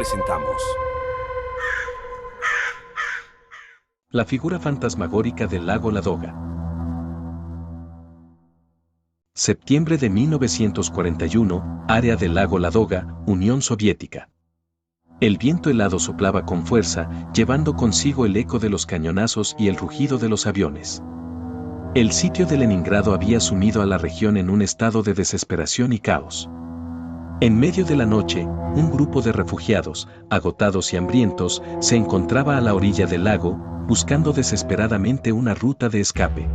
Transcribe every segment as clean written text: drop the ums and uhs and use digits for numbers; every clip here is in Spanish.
presentamos la figura fantasmagórica del lago Ladoga. Septiembre de 1941, área del lago Ladoga, Unión Soviética. El viento helado soplaba con fuerza, llevando consigo el eco de los cañonazos y el rugido de los aviones. El sitio de Leningrado había sumido a la región en un estado de desesperación y caos. En medio de la noche, un grupo de refugiados, agotados y hambrientos, se encontraba a la orilla del lago, buscando desesperadamente una ruta de escape.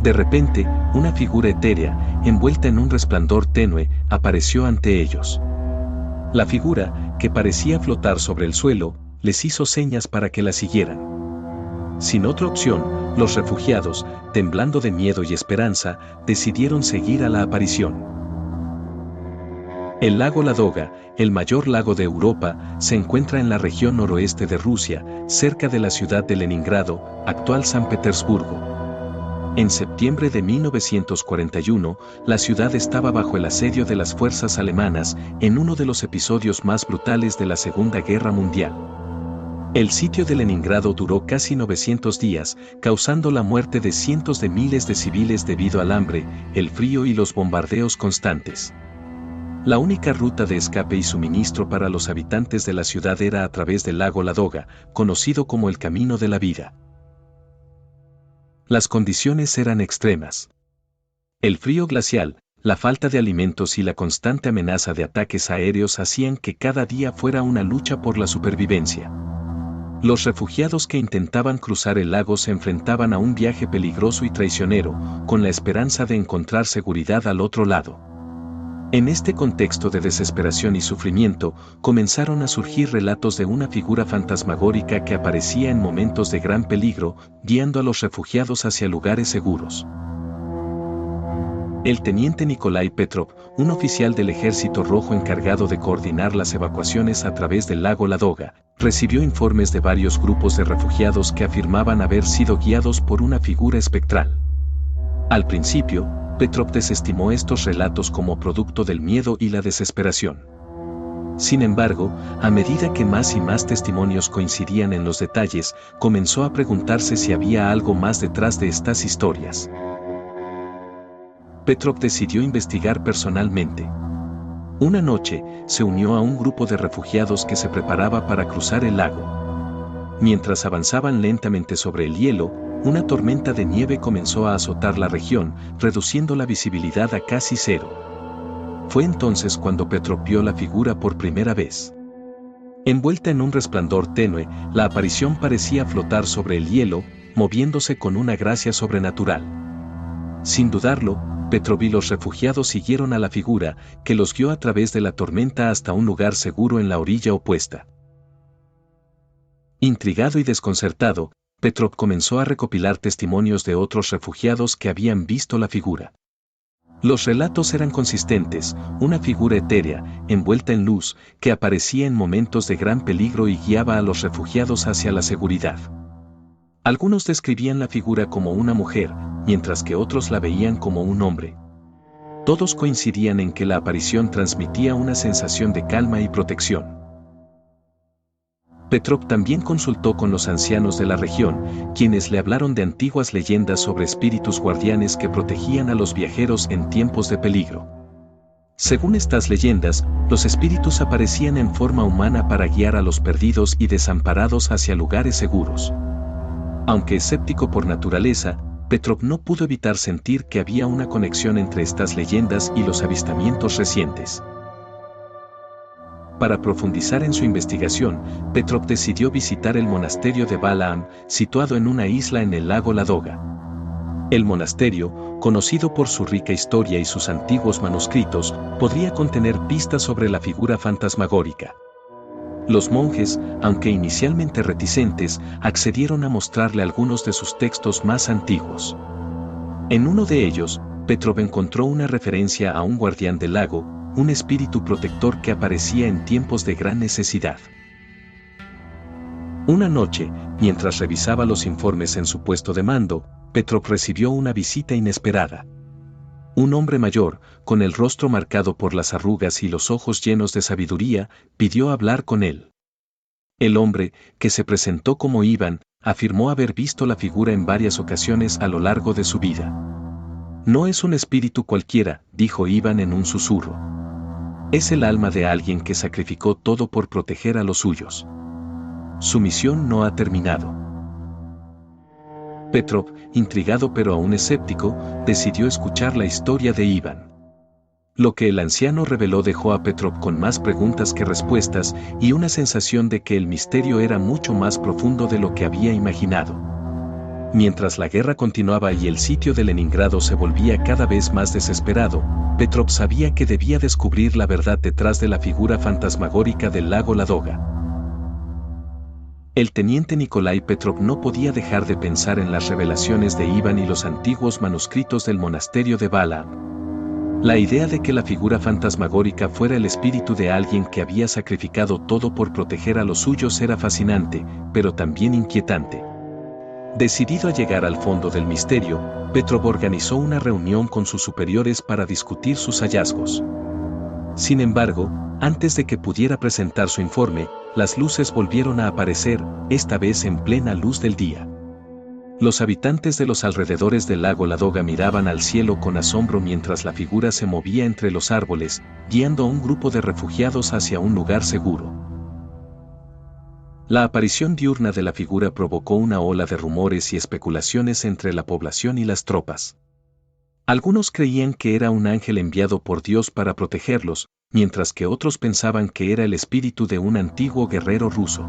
De repente, una figura etérea, envuelta en un resplandor tenue, apareció ante ellos. La figura, que parecía flotar sobre el suelo, les hizo señas para que la siguieran. Sin otra opción, los refugiados, temblando de miedo y esperanza, decidieron seguir a la aparición. El lago Ladoga, el mayor lago de Europa, se encuentra en la región noroeste de Rusia, cerca de la ciudad de Leningrado, actual San Petersburgo. En septiembre de 1941, la ciudad estaba bajo el asedio de las fuerzas alemanas en uno de los episodios más brutales de la Segunda Guerra Mundial. El sitio de Leningrado duró casi 900 días, causando la muerte de cientos de miles de civiles debido al hambre, el frío y los bombardeos constantes. La única ruta de escape y suministro para los habitantes de la ciudad era a través del lago Ladoga, conocido como el Camino de la Vida. Las condiciones eran extremas. El frío glacial, la falta de alimentos y la constante amenaza de ataques aéreos hacían que cada día fuera una lucha por la supervivencia. Los refugiados que intentaban cruzar el lago se enfrentaban a un viaje peligroso y traicionero, con la esperanza de encontrar seguridad al otro lado. En este contexto de desesperación y sufrimiento, comenzaron a surgir relatos de una figura fantasmagórica que aparecía en momentos de gran peligro, guiando a los refugiados hacia lugares seguros. El teniente Nikolai Petrov, un oficial del Ejército Rojo encargado de coordinar las evacuaciones a través del lago Ladoga, recibió informes de varios grupos de refugiados que afirmaban haber sido guiados por una figura espectral. Al principio, Petrov desestimó estos relatos como producto del miedo y la desesperación. Sin embargo, a medida que más y más testimonios coincidían en los detalles, comenzó a preguntarse si había algo más detrás de estas historias. Petrov decidió investigar personalmente. Una noche, se unió a un grupo de refugiados que se preparaba para cruzar el lago. Mientras avanzaban lentamente sobre el hielo, una tormenta de nieve comenzó a azotar la región, reduciendo la visibilidad a casi cero. Fue entonces cuando Petrov vio la figura por primera vez. Envuelta en un resplandor tenue, la aparición parecía flotar sobre el hielo, moviéndose con una gracia sobrenatural. Sin dudarlo, Petrov y los refugiados siguieron a la figura, que los guió a través de la tormenta hasta un lugar seguro en la orilla opuesta. Intrigado y desconcertado, Petrov comenzó a recopilar testimonios de otros refugiados que habían visto la figura. Los relatos eran consistentes, una figura etérea, envuelta en luz, que aparecía en momentos de gran peligro y guiaba a los refugiados hacia la seguridad. Algunos describían la figura como una mujer, mientras que otros la veían como un hombre. Todos coincidían en que la aparición transmitía una sensación de calma y protección. Petrov también consultó con los ancianos de la región, quienes le hablaron de antiguas leyendas sobre espíritus guardianes que protegían a los viajeros en tiempos de peligro. Según estas leyendas, los espíritus aparecían en forma humana para guiar a los perdidos y desamparados hacia lugares seguros. Aunque escéptico por naturaleza, Petrov no pudo evitar sentir que había una conexión entre estas leyendas y los avistamientos recientes. Para profundizar en su investigación, Petrov decidió visitar el monasterio de Balaam, situado en una isla en el lago Ladoga. El monasterio, conocido por su rica historia y sus antiguos manuscritos, podría contener pistas sobre la figura fantasmagórica. Los monjes, aunque inicialmente reticentes, accedieron a mostrarle algunos de sus textos más antiguos. En uno de ellos, Petrov encontró una referencia a un guardián del lago, un espíritu protector que aparecía en tiempos de gran necesidad. Una noche, mientras revisaba los informes en su puesto de mando, Petrov recibió una visita inesperada. Un hombre mayor, con el rostro marcado por las arrugas y los ojos llenos de sabiduría, pidió hablar con él. El hombre, que se presentó como Iván, afirmó haber visto la figura en varias ocasiones a lo largo de su vida. No es un espíritu cualquiera, dijo Iván en un susurro. Es el alma de alguien que sacrificó todo por proteger a los suyos. Su misión no ha terminado. Petrov, intrigado pero aún escéptico, decidió escuchar la historia de Iván. Lo que el anciano reveló dejó a Petrov con más preguntas que respuestas y una sensación de que el misterio era mucho más profundo de lo que había imaginado. Mientras la guerra continuaba y el sitio de Leningrado se volvía cada vez más desesperado, Petrov sabía que debía descubrir la verdad detrás de la figura fantasmagórica del lago Ladoga. El teniente Nikolai Petrov no podía dejar de pensar en las revelaciones de Iván y los antiguos manuscritos del monasterio de Balaam. La idea de que la figura fantasmagórica fuera el espíritu de alguien que había sacrificado todo por proteger a los suyos era fascinante, pero también inquietante. Decidido a llegar al fondo del misterio, Petrov organizó una reunión con sus superiores para discutir sus hallazgos. Sin embargo, antes de que pudiera presentar su informe, las luces volvieron a aparecer, esta vez en plena luz del día. Los habitantes de los alrededores del lago Ladoga miraban al cielo con asombro mientras la figura se movía entre los árboles, guiando a un grupo de refugiados hacia un lugar seguro. La aparición diurna de la figura provocó una ola de rumores y especulaciones entre la población y las tropas. Algunos creían que era un ángel enviado por Dios para protegerlos, mientras que otros pensaban que era el espíritu de un antiguo guerrero ruso.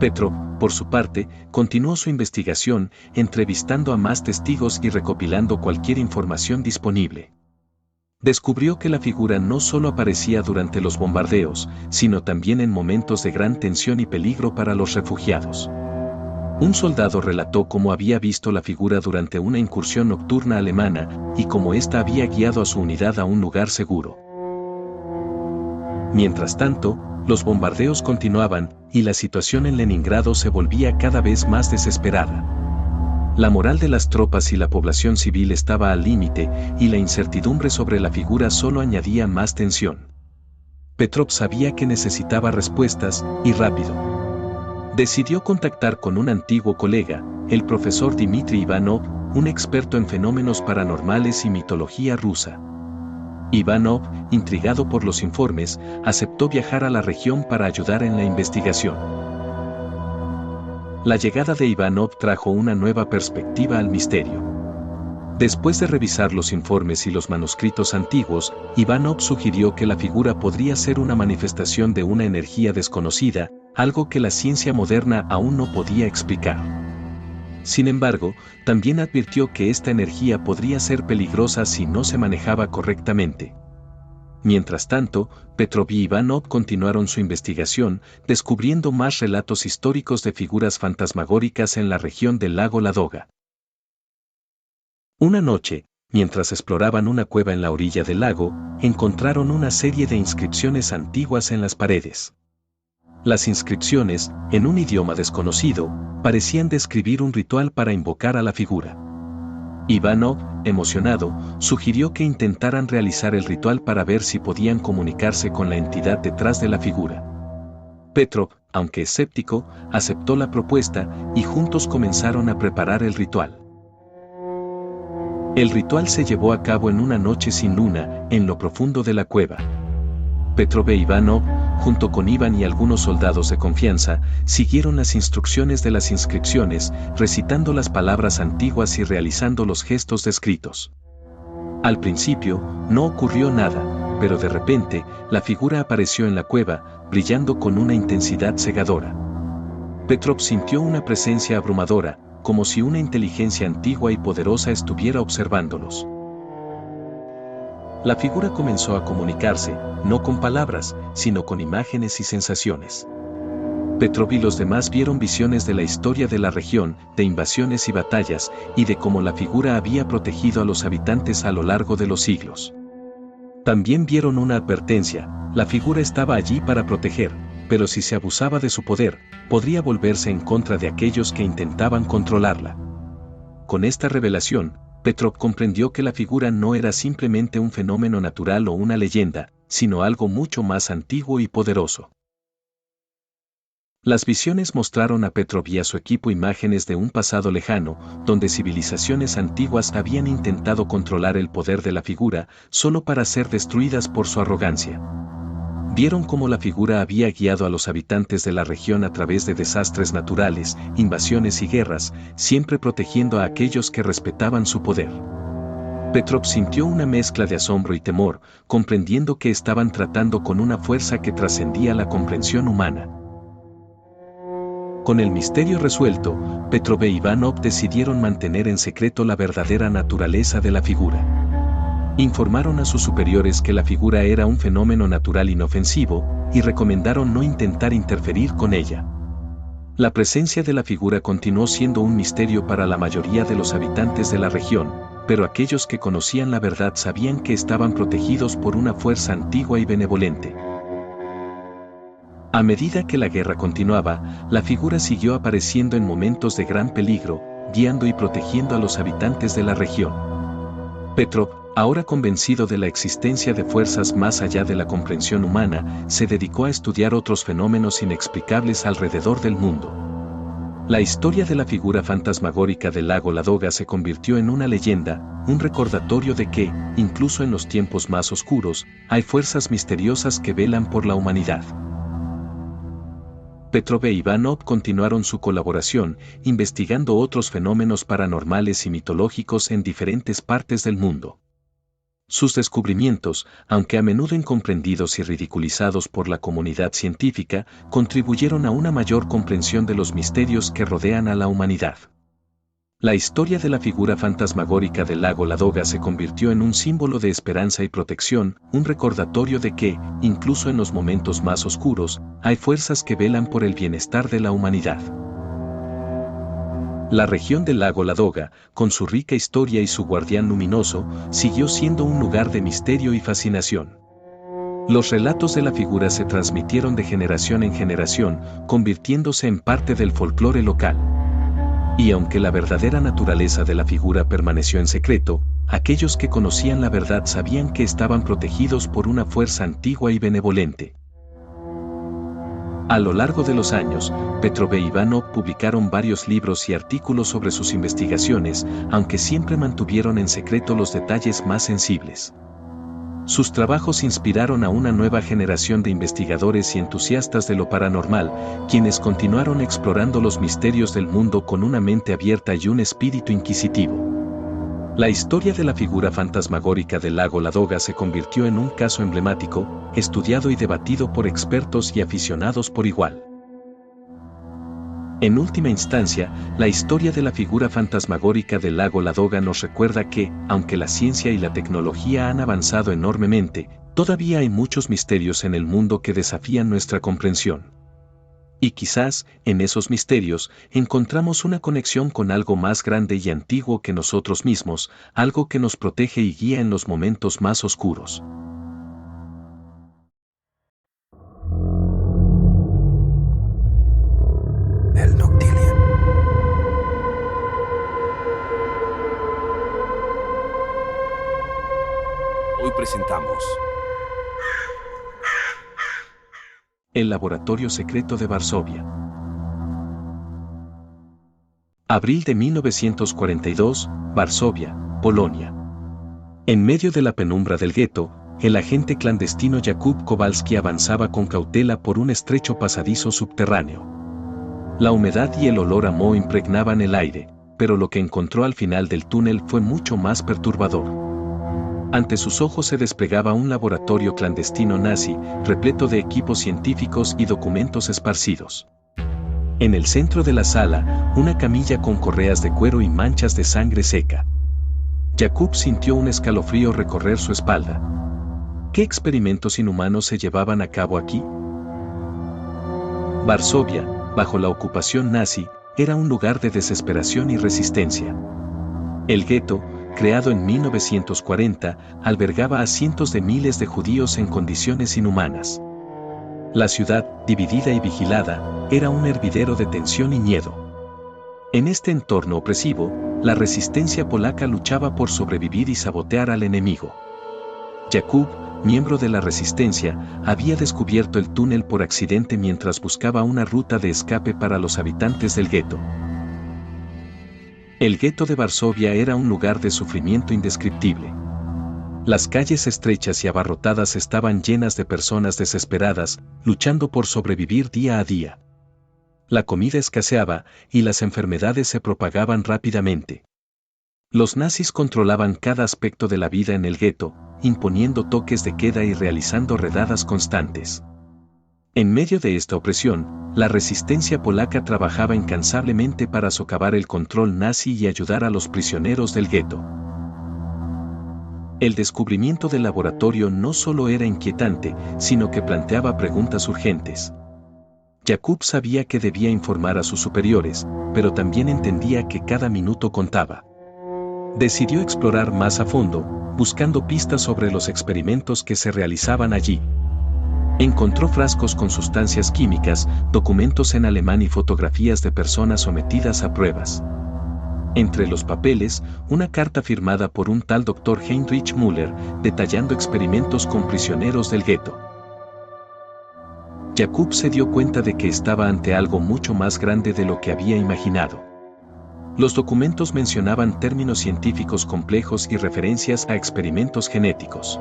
Petrov, por su parte, continuó su investigación, entrevistando a más testigos y recopilando cualquier información disponible. Descubrió que la figura no solo aparecía durante los bombardeos, sino también en momentos de gran tensión y peligro para los refugiados. Un soldado relató cómo había visto la figura durante una incursión nocturna alemana y cómo ésta había guiado a su unidad a un lugar seguro. Mientras tanto, los bombardeos continuaban y la situación en Leningrado se volvía cada vez más desesperada. La moral de las tropas y la población civil estaba al límite y la incertidumbre sobre la figura solo añadía más tensión. Petrov sabía que necesitaba respuestas, y rápido. Decidió contactar con un antiguo colega, el profesor Dmitry Ivanov, un experto en fenómenos paranormales y mitología rusa. Ivanov, intrigado por los informes, aceptó viajar a la región para ayudar en la investigación. La llegada de Ivanov trajo una nueva perspectiva al misterio. Después de revisar los informes y los manuscritos antiguos, Ivanov sugirió que la figura podría ser una manifestación de una energía desconocida, algo que la ciencia moderna aún no podía explicar. Sin embargo, también advirtió que esta energía podría ser peligrosa si no se manejaba correctamente. Mientras tanto, Petrov y Ivanov continuaron su investigación, descubriendo más relatos históricos de figuras fantasmagóricas en la región del lago Ladoga. Una noche, mientras exploraban una cueva en la orilla del lago, encontraron una serie de inscripciones antiguas en las paredes. Las inscripciones, en un idioma desconocido, parecían describir un ritual para invocar a la figura. Ivanov, emocionado, sugirió que intentaran realizar el ritual para ver si podían comunicarse con la entidad detrás de la figura. Petrov, aunque escéptico, aceptó la propuesta y juntos comenzaron a preparar el ritual. El ritual se llevó a cabo en una noche sin luna, en lo profundo de la cueva. Petrov e Ivanov, junto con Iván y algunos soldados de confianza, siguieron las instrucciones de las inscripciones, recitando las palabras antiguas y realizando los gestos descritos. Al principio, no ocurrió nada, pero de repente, la figura apareció en la cueva, brillando con una intensidad cegadora. Petrov sintió una presencia abrumadora, como si una inteligencia antigua y poderosa estuviera observándolos. La figura comenzó a comunicarse, no con palabras, sino con imágenes y sensaciones. Petrov y los demás vieron visiones de la historia de la región, de invasiones y batallas, y de cómo la figura había protegido a los habitantes a lo largo de los siglos. También vieron una advertencia: la figura estaba allí para proteger, pero si se abusaba de su poder, podría volverse en contra de aquellos que intentaban controlarla. Con esta revelación, Petrov comprendió que la figura no era simplemente un fenómeno natural o una leyenda, sino algo mucho más antiguo y poderoso. Las visiones mostraron a Petrov y a su equipo imágenes de un pasado lejano, donde civilizaciones antiguas habían intentado controlar el poder de la figura, solo para ser destruidas por su arrogancia. Vieron cómo la figura había guiado a los habitantes de la región a través de desastres naturales, invasiones y guerras, siempre protegiendo a aquellos que respetaban su poder. Petrov sintió una mezcla de asombro y temor, comprendiendo que estaban tratando con una fuerza que trascendía la comprensión humana. Con el misterio resuelto, Petrov e Ivanov decidieron mantener en secreto la verdadera naturaleza de la figura. Informaron a sus superiores que la figura era un fenómeno natural inofensivo, y recomendaron no intentar interferir con ella. La presencia de la figura continuó siendo un misterio para la mayoría de los habitantes de la región, pero aquellos que conocían la verdad sabían que estaban protegidos por una fuerza antigua y benevolente. A medida que la guerra continuaba, la figura siguió apareciendo en momentos de gran peligro, guiando y protegiendo a los habitantes de la región. Petrov, ahora convencido de la existencia de fuerzas más allá de la comprensión humana, se dedicó a estudiar otros fenómenos inexplicables alrededor del mundo. La historia de la figura fantasmagórica del lago Ladoga se convirtió en una leyenda, un recordatorio de que, incluso en los tiempos más oscuros, hay fuerzas misteriosas que velan por la humanidad. Petrov e Ivanov continuaron su colaboración, investigando otros fenómenos paranormales y mitológicos en diferentes partes del mundo. Sus descubrimientos, aunque a menudo incomprendidos y ridiculizados por la comunidad científica, contribuyeron a una mayor comprensión de los misterios que rodean a la humanidad. La historia de la figura fantasmagórica del lago Ladoga se convirtió en un símbolo de esperanza y protección, un recordatorio de que, incluso en los momentos más oscuros, hay fuerzas que velan por el bienestar de la humanidad. La región del lago Ladoga, con su rica historia y su guardián luminoso, siguió siendo un lugar de misterio y fascinación. Los relatos de la figura se transmitieron de generación en generación, convirtiéndose en parte del folclore local. Y aunque la verdadera naturaleza de la figura permaneció en secreto, aquellos que conocían la verdad sabían que estaban protegidos por una fuerza antigua y benevolente. A lo largo de los años, Petrov e Ivanov publicaron varios libros y artículos sobre sus investigaciones, aunque siempre mantuvieron en secreto los detalles más sensibles. Sus trabajos inspiraron a una nueva generación de investigadores y entusiastas de lo paranormal, quienes continuaron explorando los misterios del mundo con una mente abierta y un espíritu inquisitivo. La historia de la figura fantasmagórica del lago Ladoga se convirtió en un caso emblemático, estudiado y debatido por expertos y aficionados por igual. En última instancia, la historia de la figura fantasmagórica del lago Ladoga nos recuerda que, aunque la ciencia y la tecnología han avanzado enormemente, todavía hay muchos misterios en el mundo que desafían nuestra comprensión. Y quizás, en esos misterios, encontramos una conexión con algo más grande y antiguo que nosotros mismos, algo que nos protege y guía en los momentos más oscuros. El Noctilien. Hoy presentamos El laboratorio secreto de Varsovia. Abril de 1942, Varsovia, Polonia. En medio de la penumbra del gueto, el agente clandestino Jakub Kowalski avanzaba con cautela por un estrecho pasadizo subterráneo. La humedad y el olor a moho impregnaban el aire, pero lo que encontró al final del túnel fue mucho más perturbador. Ante sus ojos se desplegaba un laboratorio clandestino nazi, repleto de equipos científicos y documentos esparcidos. En el centro de la sala, una camilla con correas de cuero y manchas de sangre seca. Jakub sintió un escalofrío recorrer su espalda. ¿Qué experimentos inhumanos se llevaban a cabo aquí? Varsovia, bajo la ocupación nazi, era un lugar de desesperación y resistencia. El gueto, creado en 1940, albergaba a cientos de miles de judíos en condiciones inhumanas. La ciudad, dividida y vigilada, era un hervidero de tensión y miedo. En este entorno opresivo, La resistencia polaca luchaba por sobrevivir y sabotear al enemigo. Jakub, miembro de la resistencia, había descubierto el túnel por accidente mientras buscaba una ruta de escape para los habitantes del gueto. El gueto de Varsovia era un lugar de sufrimiento indescriptible. Las calles estrechas y abarrotadas estaban llenas de personas desesperadas, luchando por sobrevivir día a día. La comida escaseaba y las enfermedades se propagaban rápidamente. Los nazis controlaban cada aspecto de la vida en el gueto, imponiendo toques de queda y realizando redadas constantes. En medio de esta opresión, la resistencia polaca trabajaba incansablemente para socavar el control nazi y ayudar a los prisioneros del gueto. El descubrimiento del laboratorio no solo era inquietante, sino que planteaba preguntas urgentes. Jakub sabía que debía informar a sus superiores, pero también entendía que cada minuto contaba. Decidió explorar más a fondo, buscando pistas sobre los experimentos que se realizaban allí. Encontró frascos con sustancias químicas, documentos en alemán y fotografías de personas sometidas a pruebas. Entre los papeles, una carta firmada por un tal Dr. Heinrich Müller, detallando experimentos con prisioneros del gueto. Jakub se dio cuenta de que estaba ante algo mucho más grande de lo que había imaginado. Los documentos mencionaban términos científicos complejos y referencias a experimentos genéticos.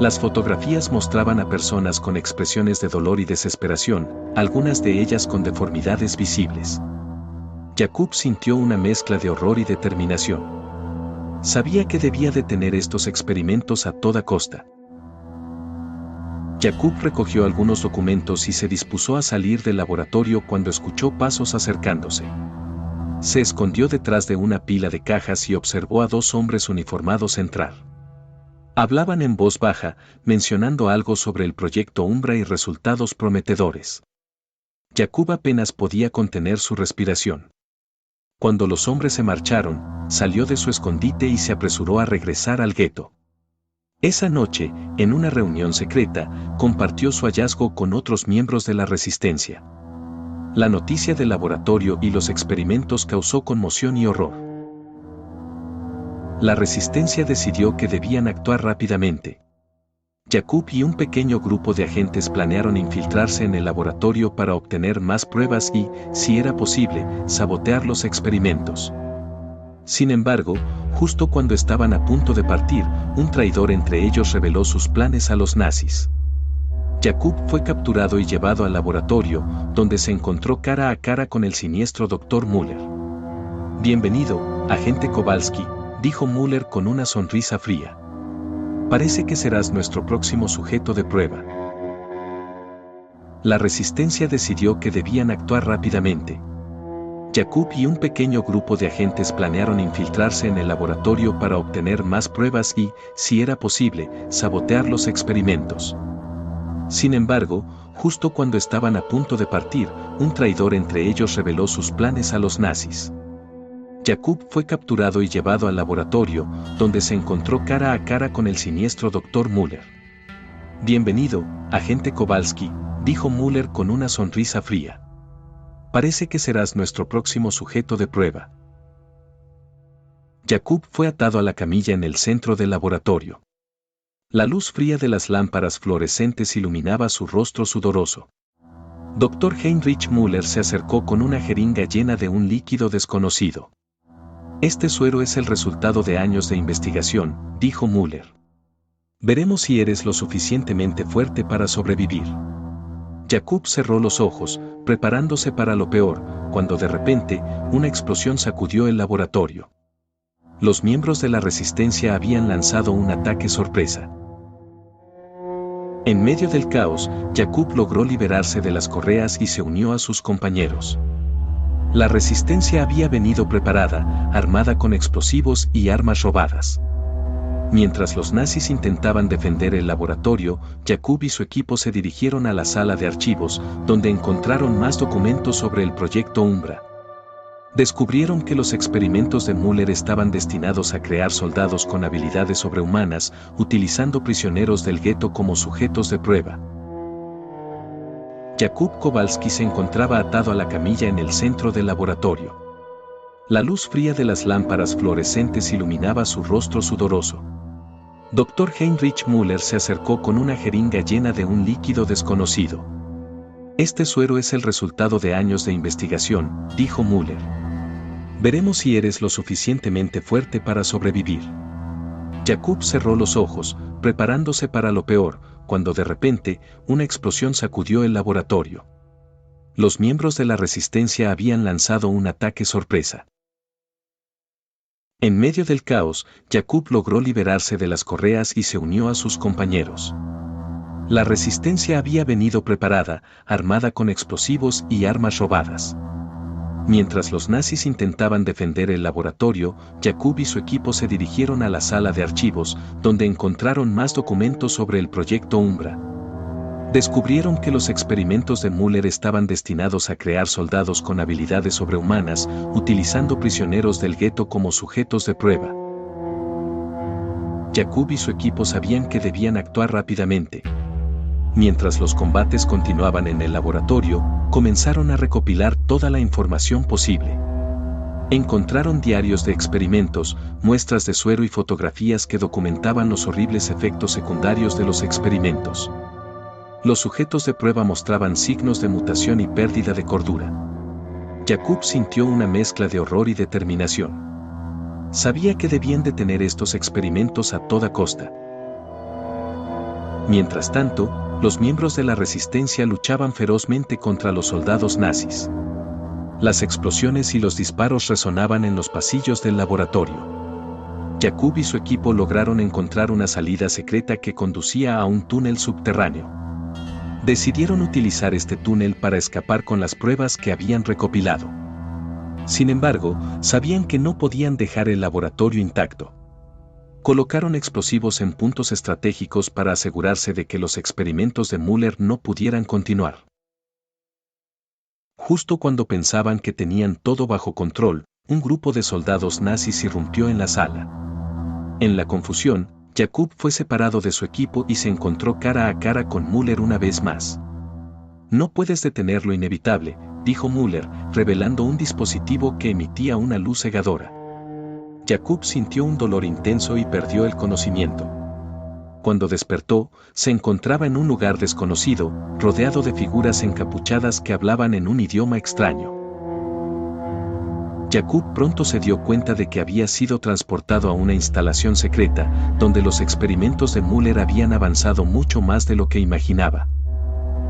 Las fotografías mostraban a personas con expresiones de dolor y desesperación, algunas de ellas con deformidades visibles. Jakub sintió una mezcla de horror y determinación. Sabía que debía detener estos experimentos a toda costa. Jakub recogió algunos documentos y se dispuso a salir del laboratorio cuando escuchó pasos acercándose. Se escondió detrás de una pila de cajas y observó a dos hombres uniformados entrar. Hablaban en voz baja, mencionando algo sobre el proyecto Umbra y resultados prometedores. Jakub apenas podía contener su respiración. Cuando los hombres se marcharon, salió de su escondite y se apresuró a regresar al gueto. Esa noche, en una reunión secreta, compartió su hallazgo con otros miembros de la resistencia. La noticia del laboratorio y los experimentos causó conmoción y horror. La resistencia decidió que debían actuar rápidamente. Jakub y un pequeño grupo de agentes planearon infiltrarse en el laboratorio para obtener más pruebas y, si era posible, sabotear los experimentos. Sin embargo, justo cuando estaban a punto de partir, un traidor entre ellos reveló sus planes a los nazis. Jakub fue capturado y llevado al laboratorio, donde se encontró cara a cara con el siniestro Dr. Müller. «Bienvenido, agente Kowalski», dijo Müller con una sonrisa fría. «Parece que serás nuestro próximo sujeto de prueba». La resistencia decidió que debían actuar rápidamente. Jakub y un pequeño grupo de agentes planearon infiltrarse en el laboratorio para obtener más pruebas y, si era posible, sabotear los experimentos. Sin embargo, justo cuando estaban a punto de partir, un traidor entre ellos reveló sus planes a los nazis. Jakub fue capturado y llevado al laboratorio, donde se encontró cara a cara con el siniestro Dr. Müller. «Bienvenido, agente Kowalski», dijo Müller con una sonrisa fría. «Parece que serás nuestro próximo sujeto de prueba». Jakub fue atado a la camilla en el centro del laboratorio. La luz fría de las lámparas fluorescentes iluminaba su rostro sudoroso. Dr. Heinrich Müller se acercó con una jeringa llena de un líquido desconocido. «Este suero es el resultado de años de investigación», dijo Müller. «Veremos si eres lo suficientemente fuerte para sobrevivir». Jakub cerró los ojos, preparándose para lo peor, cuando de repente, una explosión sacudió el laboratorio. Los miembros de la resistencia habían lanzado un ataque sorpresa. En medio del caos, Jakub logró liberarse de las correas y se unió a sus compañeros. La resistencia había venido preparada, armada con explosivos y armas robadas. Mientras los nazis intentaban defender el laboratorio, Jakub y su equipo se dirigieron a la sala de archivos, donde encontraron más documentos sobre el proyecto Umbra. Descubrieron que los experimentos de Müller estaban destinados a crear soldados con habilidades sobrehumanas, utilizando prisioneros del gueto como sujetos de prueba. Jakub Kowalski se encontraba atado a la camilla en el centro del laboratorio. La luz fría de las lámparas fluorescentes iluminaba su rostro sudoroso. Dr. Heinrich Müller se acercó con una jeringa llena de un líquido desconocido. Este suero es el resultado de años de investigación, dijo Müller. Veremos si eres lo suficientemente fuerte para sobrevivir. Jakub cerró los ojos, preparándose para lo peor, cuando de repente, una explosión sacudió el laboratorio. Los miembros de la resistencia habían lanzado un ataque sorpresa. En medio del caos, Jakub logró liberarse de las correas y se unió a sus compañeros. La resistencia había venido preparada, armada con explosivos y armas robadas. Mientras los nazis intentaban defender el laboratorio, Jakub y su equipo se dirigieron a la sala de archivos, donde encontraron más documentos sobre el proyecto Umbra. Descubrieron que los experimentos de Müller estaban destinados a crear soldados con habilidades sobrehumanas, utilizando prisioneros del gueto como sujetos de prueba. Jakub y su equipo sabían que debían actuar rápidamente. Mientras los combates continuaban en el laboratorio, comenzaron a recopilar toda la información posible. Encontraron diarios de experimentos, muestras de suero y fotografías que documentaban los horribles efectos secundarios de los experimentos. Los sujetos de prueba mostraban signos de mutación y pérdida de cordura. Jakub sintió una mezcla de horror y determinación. Sabía que debían detener estos experimentos a toda costa. Mientras tanto, los miembros de la resistencia luchaban ferozmente contra los soldados nazis. Las explosiones y los disparos resonaban en los pasillos del laboratorio. Jakub y su equipo lograron encontrar una salida secreta que conducía a un túnel subterráneo. Decidieron utilizar este túnel para escapar con las pruebas que habían recopilado. Sin embargo, sabían que no podían dejar el laboratorio intacto. Colocaron explosivos en puntos estratégicos para asegurarse de que los experimentos de Müller no pudieran continuar. Justo cuando pensaban que tenían todo bajo control, un grupo de soldados nazis irrumpió en la sala. En la confusión, Jakub fue separado de su equipo y se encontró cara a cara con Müller una vez más. No puedes detener lo inevitable, dijo Müller, revelando un dispositivo que emitía una luz cegadora. Jakub sintió un dolor intenso y perdió el conocimiento. Cuando despertó, se encontraba en un lugar desconocido, rodeado de figuras encapuchadas que hablaban en un idioma extraño. Jakub pronto se dio cuenta de que había sido transportado a una instalación secreta, donde los experimentos de Müller habían avanzado mucho más de lo que imaginaba.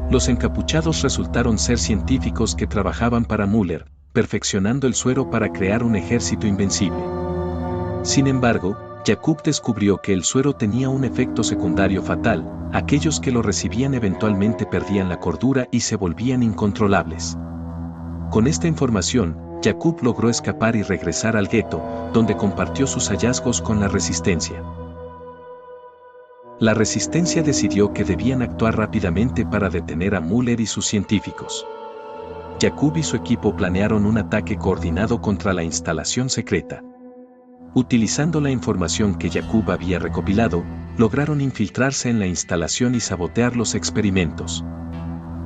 Los encapuchados resultaron ser científicos que trabajaban para Müller, perfeccionando el suero para crear un ejército invencible. Sin embargo, Jakub descubrió que el suero tenía un efecto secundario fatal: aquellos que lo recibían eventualmente perdían la cordura y se volvían incontrolables. Con esta información, Jakub logró escapar y regresar al gueto, donde compartió sus hallazgos con la resistencia. La resistencia decidió que debían actuar rápidamente para detener a Müller y sus científicos. Jakub y su equipo planearon un ataque coordinado contra la instalación secreta. Utilizando la información que Jakub había recopilado, lograron infiltrarse en la instalación y sabotear los experimentos.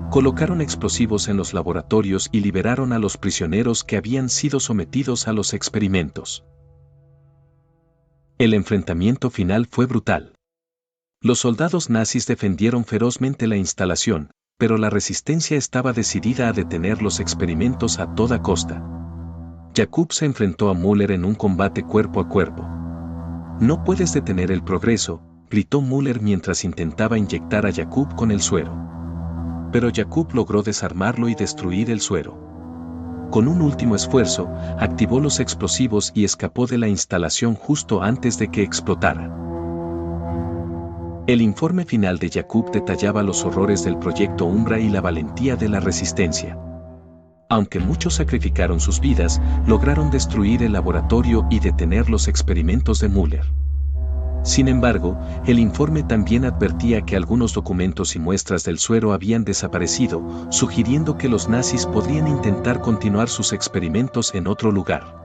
Colocaron explosivos en los laboratorios y liberaron a los prisioneros que habían sido sometidos a los experimentos. El enfrentamiento final fue brutal. Los soldados nazis defendieron ferozmente la instalación, pero la resistencia estaba decidida a detener los experimentos a toda costa. Jakub se enfrentó a Müller en un combate cuerpo a cuerpo. «No puedes detener el progreso», gritó Müller mientras intentaba inyectar a Jakub con el suero. Pero Jakub logró desarmarlo y destruir el suero. Con un último esfuerzo, activó los explosivos y escapó de la instalación justo antes de que explotara. El informe final de Jakub detallaba los horrores del proyecto Umbra y la valentía de la resistencia. Aunque muchos sacrificaron sus vidas, lograron destruir el laboratorio y detener los experimentos de Müller. Sin embargo, el informe también advertía que algunos documentos y muestras del suero habían desaparecido, sugiriendo que los nazis podrían intentar continuar sus experimentos en otro lugar.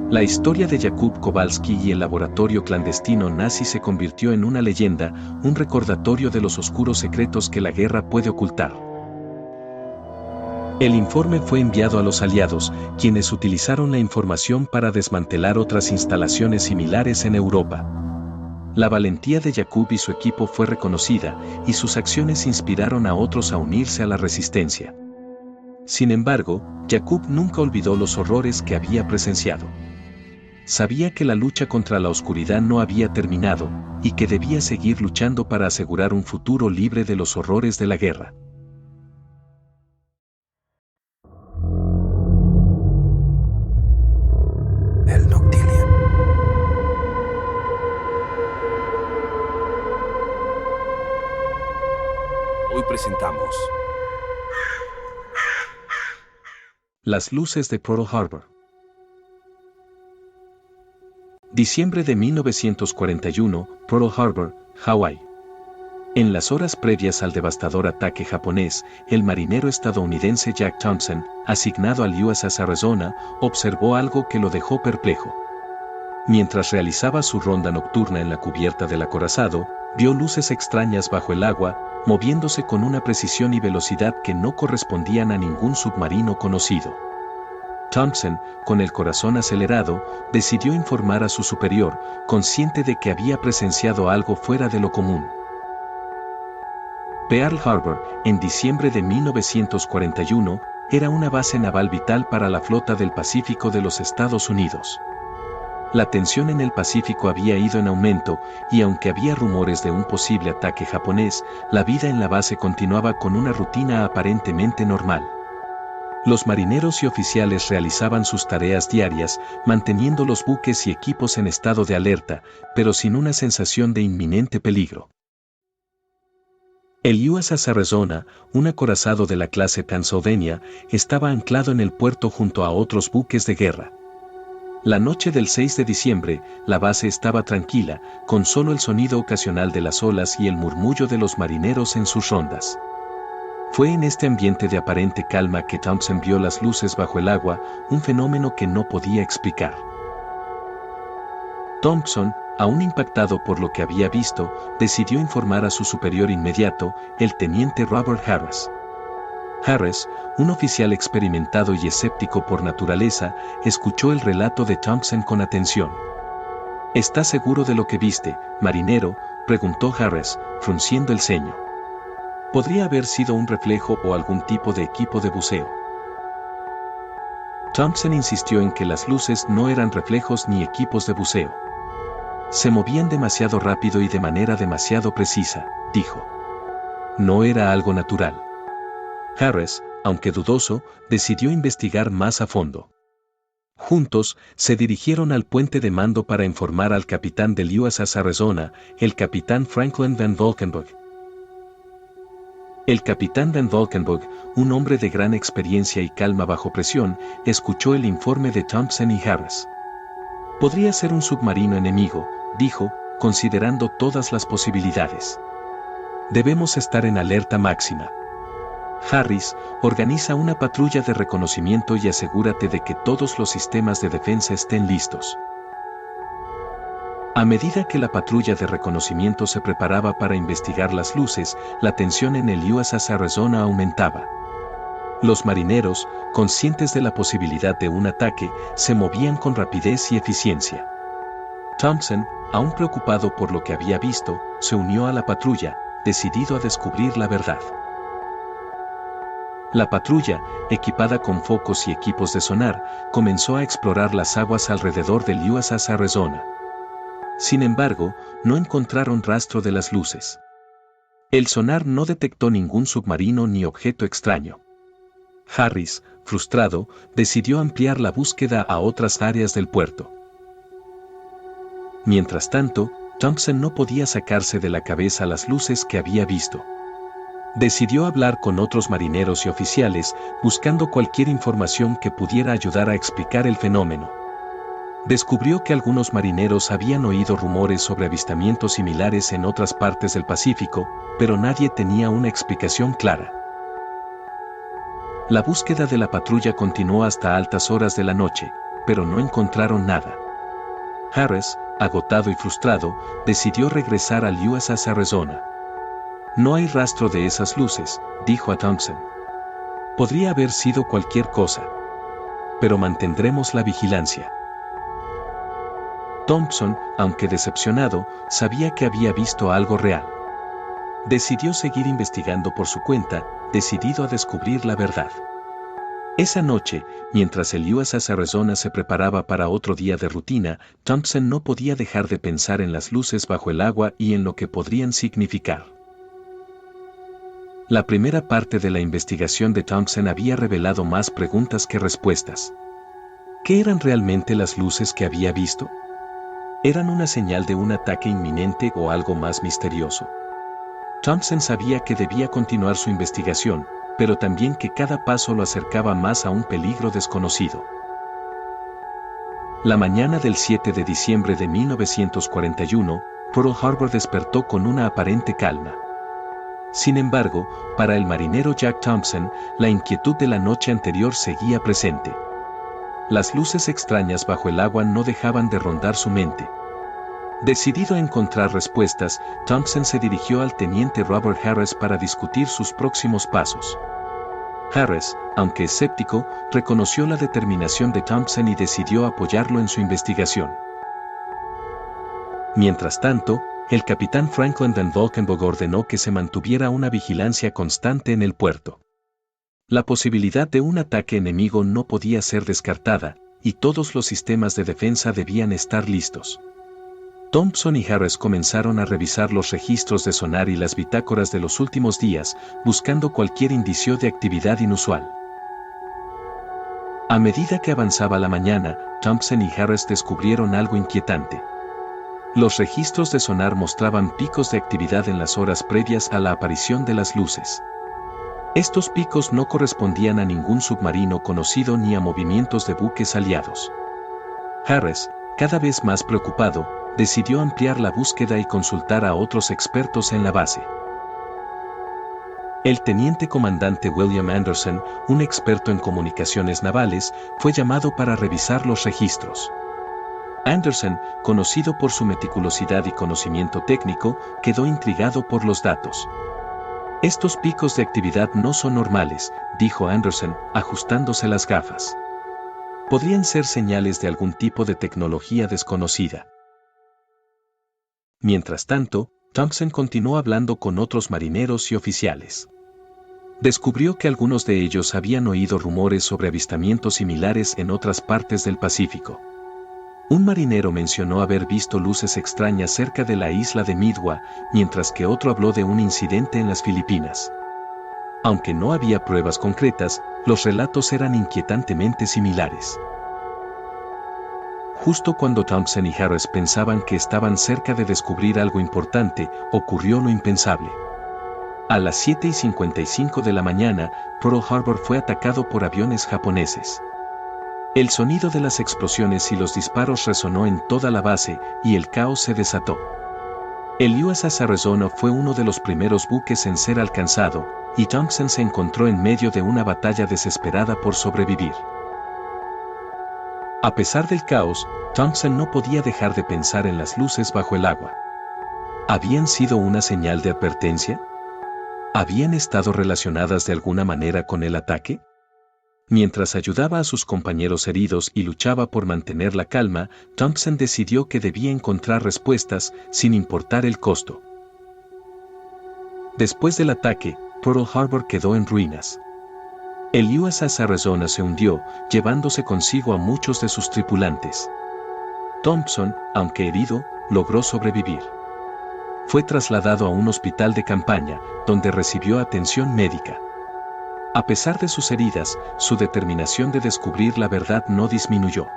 La historia de Jakub Kowalski y el laboratorio clandestino nazi se convirtió en una leyenda, un recordatorio de los oscuros secretos que la guerra puede ocultar. El informe fue enviado a los aliados, quienes utilizaron la información para desmantelar otras instalaciones similares en Europa. La valentía de Yaqub y su equipo fue reconocida, y sus acciones inspiraron a otros a unirse a la resistencia. Sin embargo, Yaqub nunca olvidó los horrores que había presenciado. Sabía que la lucha contra la oscuridad no había terminado, y que debía seguir luchando para asegurar un futuro libre de los horrores de la guerra. El Noctilien. Hoy presentamos Las luces de Pearl Harbor. Diciembre de 1941, Pearl Harbor, Hawái. En las horas previas al devastador ataque japonés, el marinero estadounidense Jack Thompson, asignado al USS Arizona, observó algo que lo dejó perplejo. Mientras realizaba su ronda nocturna en la cubierta del acorazado, vio luces extrañas bajo el agua, moviéndose con una precisión y velocidad que no correspondían a ningún submarino conocido. Thompson, con el corazón acelerado, decidió informar a su superior, consciente de que había presenciado algo fuera de lo común. Pearl Harbor, en diciembre de 1941, era una base naval vital para la flota del Pacífico de los Estados Unidos. La tensión en el Pacífico había ido en aumento, y aunque había rumores de un posible ataque japonés, la vida en la base continuaba con una rutina aparentemente normal. Los marineros y oficiales realizaban sus tareas diarias, manteniendo los buques y equipos en estado de alerta, pero sin una sensación de inminente peligro. El USS Arizona, un acorazado de la clase Pennsylvania, estaba anclado en el puerto junto a otros buques de guerra. La noche del 6 de diciembre, la base estaba tranquila, con solo el sonido ocasional de las olas y el murmullo de los marineros en sus rondas. Fue en este ambiente de aparente calma que Thompson vio las luces bajo el agua, un fenómeno que no podía explicar. Thompson, aún impactado por lo que había visto, decidió informar a su superior inmediato, el teniente Robert Harris. Harris, un oficial experimentado y escéptico por naturaleza, escuchó el relato de Thompson con atención. ¿Estás seguro de lo que viste, marinero?, preguntó Harris, frunciendo el ceño. Podría haber sido un reflejo o algún tipo de equipo de buceo. Thompson insistió en que las luces no eran reflejos ni equipos de buceo. Se movían demasiado rápido y de manera demasiado precisa, dijo. No era algo natural. Harris, aunque dudoso, decidió investigar más a fondo. Juntos, se dirigieron al puente de mando para informar al capitán del USS Arizona, el capitán Franklin Van Valkenburg. El capitán Van Valkenburg, un hombre de gran experiencia y calma bajo presión, escuchó el informe de Thompson y Harris. Podría ser un submarino enemigo, dijo, considerando todas las posibilidades. Debemos estar en alerta máxima. Harris, organiza una patrulla de reconocimiento y asegúrate de que todos los sistemas de defensa estén listos. A medida que la patrulla de reconocimiento se preparaba para investigar las luces, la tensión en el USS Arizona aumentaba. Los marineros, conscientes de la posibilidad de un ataque, se movían con rapidez y eficiencia. Thompson, aún preocupado por lo que había visto, se unió a la patrulla, decidido a descubrir la verdad. La patrulla, equipada con focos y equipos de sonar, comenzó a explorar las aguas alrededor del USS Arizona. Sin embargo, no encontraron rastro de las luces. El sonar no detectó ningún submarino ni objeto extraño. Harris, frustrado, decidió ampliar la búsqueda a otras áreas del puerto. Mientras tanto, Thompson no podía sacarse de la cabeza las luces que había visto. Decidió hablar con otros marineros y oficiales, buscando cualquier información que pudiera ayudar a explicar el fenómeno. Descubrió que algunos marineros habían oído rumores sobre avistamientos similares en otras partes del Pacífico, pero nadie tenía una explicación clara. La búsqueda de la patrulla continuó hasta altas horas de la noche, pero no encontraron nada. Harris, agotado y frustrado, decidió regresar al USS Arizona. No hay rastro de esas luces, dijo a Thompson. Podría haber sido cualquier cosa. Pero mantendremos la vigilancia. Thompson, aunque decepcionado, sabía que había visto algo real. Decidió seguir investigando por su cuenta, decidido a descubrir la verdad. Esa noche, mientras el USS Arizona se preparaba para otro día de rutina, Thompson no podía dejar de pensar en las luces bajo el agua y en lo que podrían significar. La primera parte de la investigación de Thompson había revelado más preguntas que respuestas. ¿Qué eran realmente las luces que había visto? ¿Eran una señal de un ataque inminente o algo más misterioso? Thompson sabía que debía continuar su investigación, pero también que cada paso lo acercaba más a un peligro desconocido. La mañana del 7 de diciembre de 1941, Pearl Harbor despertó con una aparente calma. Sin embargo, para el marinero Jack Thompson, la inquietud de la noche anterior seguía presente. Las luces extrañas bajo el agua no dejaban de rondar su mente. Decidido a encontrar respuestas, Thompson se dirigió al teniente Robert Harris para discutir sus próximos pasos. Harris, aunque escéptico, reconoció la determinación de Thompson y decidió apoyarlo en su investigación. Mientras tanto, el capitán Franklin Van Valkenburg ordenó que se mantuviera una vigilancia constante en el puerto. La posibilidad de un ataque enemigo no podía ser descartada, y todos los sistemas de defensa debían estar listos. Thompson y Harris comenzaron a revisar los registros de sonar y las bitácoras de los últimos días, buscando cualquier indicio de actividad inusual. A medida que avanzaba la mañana, Thompson y Harris descubrieron algo inquietante. Los registros de sonar mostraban picos de actividad en las horas previas a la aparición de las luces. Estos picos no correspondían a ningún submarino conocido ni a movimientos de buques aliados. Harris, cada vez más preocupado, decidió ampliar la búsqueda y consultar a otros expertos en la base. El teniente comandante William Anderson, un experto en comunicaciones navales, fue llamado para revisar los registros. Anderson, conocido por su meticulosidad y conocimiento técnico, quedó intrigado por los datos. Estos picos de actividad no son normales, dijo Anderson, ajustándose las gafas. Podrían ser señales de algún tipo de tecnología desconocida. Mientras tanto, Thompson continuó hablando con otros marineros y oficiales. Descubrió que algunos de ellos habían oído rumores sobre avistamientos similares en otras partes del Pacífico. Un marinero mencionó haber visto luces extrañas cerca de la isla de Midway, mientras que otro habló de un incidente en las Filipinas. Aunque no había pruebas concretas, los relatos eran inquietantemente similares. Justo cuando Thompson y Harris pensaban que estaban cerca de descubrir algo importante, ocurrió lo impensable. A las 7:55 de la mañana, Pearl Harbor fue atacado por aviones japoneses. El sonido de las explosiones y los disparos resonó en toda la base, y el caos se desató. El USS Arizona fue uno de los primeros buques en ser alcanzado, y Thompson se encontró en medio de una batalla desesperada por sobrevivir. A pesar del caos, Thompson no podía dejar de pensar en las luces bajo el agua. ¿Habían sido una señal de advertencia? ¿Habían estado relacionadas de alguna manera con el ataque? Mientras ayudaba a sus compañeros heridos y luchaba por mantener la calma, Thompson decidió que debía encontrar respuestas, sin importar el costo. Después del ataque, Pearl Harbor quedó en ruinas. El USS Arizona se hundió, llevándose consigo a muchos de sus tripulantes. Thompson, aunque herido, logró sobrevivir. Fue trasladado a un hospital de campaña, donde recibió atención médica. A pesar de sus heridas, su determinación de descubrir la verdad no disminuyó.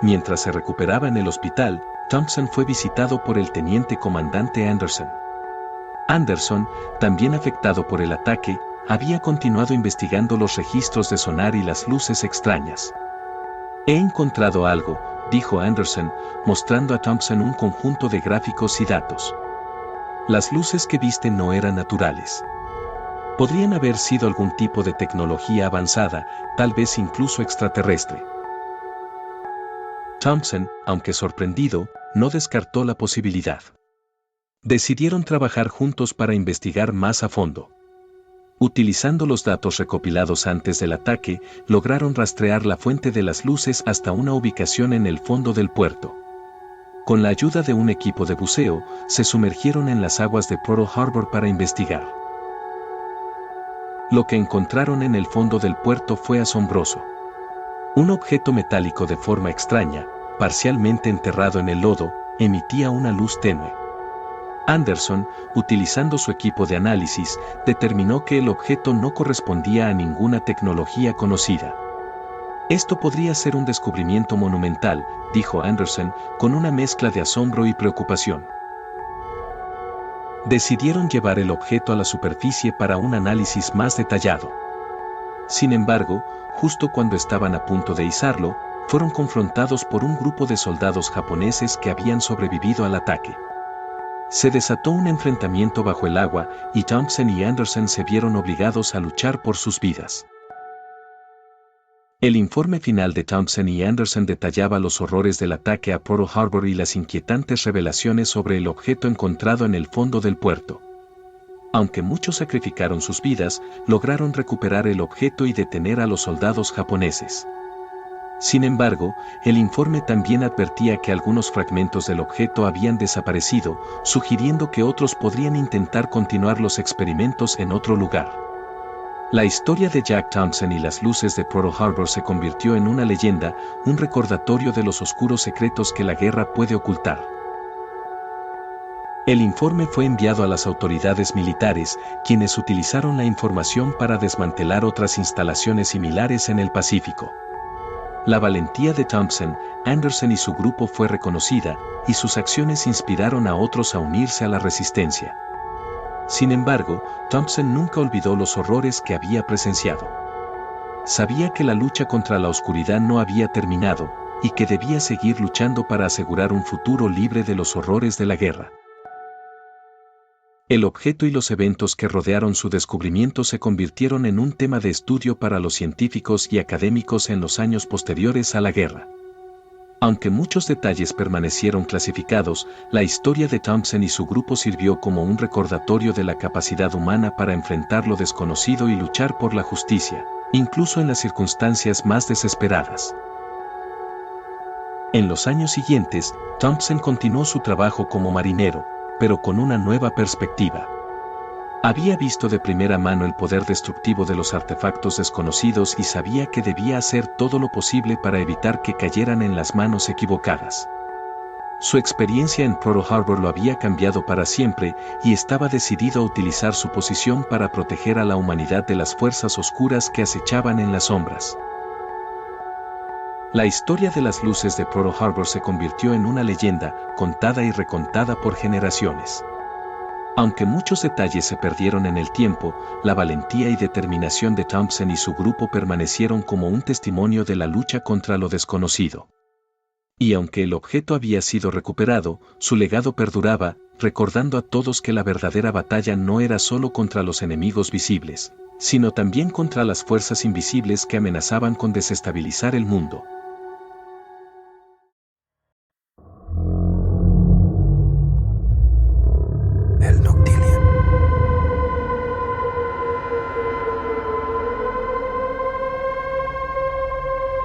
Mientras se recuperaba en el hospital, Thompson fue visitado por el teniente comandante Anderson. Anderson, también afectado por el ataque, había continuado investigando los registros de sonar y las luces extrañas. He encontrado algo, dijo Anderson, mostrando a Thompson un conjunto de gráficos y datos. Las luces que viste no eran naturales. Podrían haber sido algún tipo de tecnología avanzada, tal vez incluso extraterrestre. Thompson, aunque sorprendido, no descartó la posibilidad. Decidieron trabajar juntos para investigar más a fondo. Utilizando los datos recopilados antes del ataque, lograron rastrear la fuente de las luces hasta una ubicación en el fondo del puerto. Con la ayuda de un equipo de buceo, se sumergieron en las aguas de Pearl Harbor para investigar. Lo que encontraron en el fondo del puerto fue asombroso. Un objeto metálico de forma extraña, parcialmente enterrado en el lodo, emitía una luz tenue. Anderson, utilizando su equipo de análisis, determinó que el objeto no correspondía a ninguna tecnología conocida. Esto podría ser un descubrimiento monumental, dijo Anderson, con una mezcla de asombro y preocupación. Decidieron llevar el objeto a la superficie para un análisis más detallado. Sin embargo, justo cuando estaban a punto de izarlo, fueron confrontados por un grupo de soldados japoneses que habían sobrevivido al ataque. Se desató un enfrentamiento bajo el agua y Thompson y Anderson se vieron obligados a luchar por sus vidas. El informe final de Thompson y Anderson detallaba los horrores del ataque a Pearl Harbor y las inquietantes revelaciones sobre el objeto encontrado en el fondo del puerto. Aunque muchos sacrificaron sus vidas, lograron recuperar el objeto y detener a los soldados japoneses. Sin embargo, el informe también advertía que algunos fragmentos del objeto habían desaparecido, sugiriendo que otros podrían intentar continuar los experimentos en otro lugar. La historia de Jack Thompson y las luces de Pearl Harbor se convirtió en una leyenda, un recordatorio de los oscuros secretos que la guerra puede ocultar. El informe fue enviado a las autoridades militares, quienes utilizaron la información para desmantelar otras instalaciones similares en el Pacífico. La valentía de Thompson, Anderson y su grupo fue reconocida, y sus acciones inspiraron a otros a unirse a la resistencia. Sin embargo, Thompson nunca olvidó los horrores que había presenciado. Sabía que la lucha contra la oscuridad no había terminado, y que debía seguir luchando para asegurar un futuro libre de los horrores de la guerra. El objeto y los eventos que rodearon su descubrimiento se convirtieron en un tema de estudio para los científicos y académicos en los años posteriores a la guerra. Aunque muchos detalles permanecieron clasificados, la historia de Thompson y su grupo sirvió como un recordatorio de la capacidad humana para enfrentar lo desconocido y luchar por la justicia, incluso en las circunstancias más desesperadas. En los años siguientes, Thompson continuó su trabajo como marinero, pero con una nueva perspectiva. Había visto de primera mano el poder destructivo de los artefactos desconocidos y sabía que debía hacer todo lo posible para evitar que cayeran en las manos equivocadas. Su experiencia en Pearl Harbor lo había cambiado para siempre y estaba decidido a utilizar su posición para proteger a la humanidad de las fuerzas oscuras que acechaban en las sombras. La historia de las luces de Pearl Harbor se convirtió en una leyenda, contada y recontada por generaciones. Aunque muchos detalles se perdieron en el tiempo, la valentía y determinación de Thompson y su grupo permanecieron como un testimonio de la lucha contra lo desconocido. Y aunque el objeto había sido recuperado, su legado perduraba, recordando a todos que la verdadera batalla no era solo contra los enemigos visibles, sino también contra las fuerzas invisibles que amenazaban con desestabilizar el mundo. El Noctilien.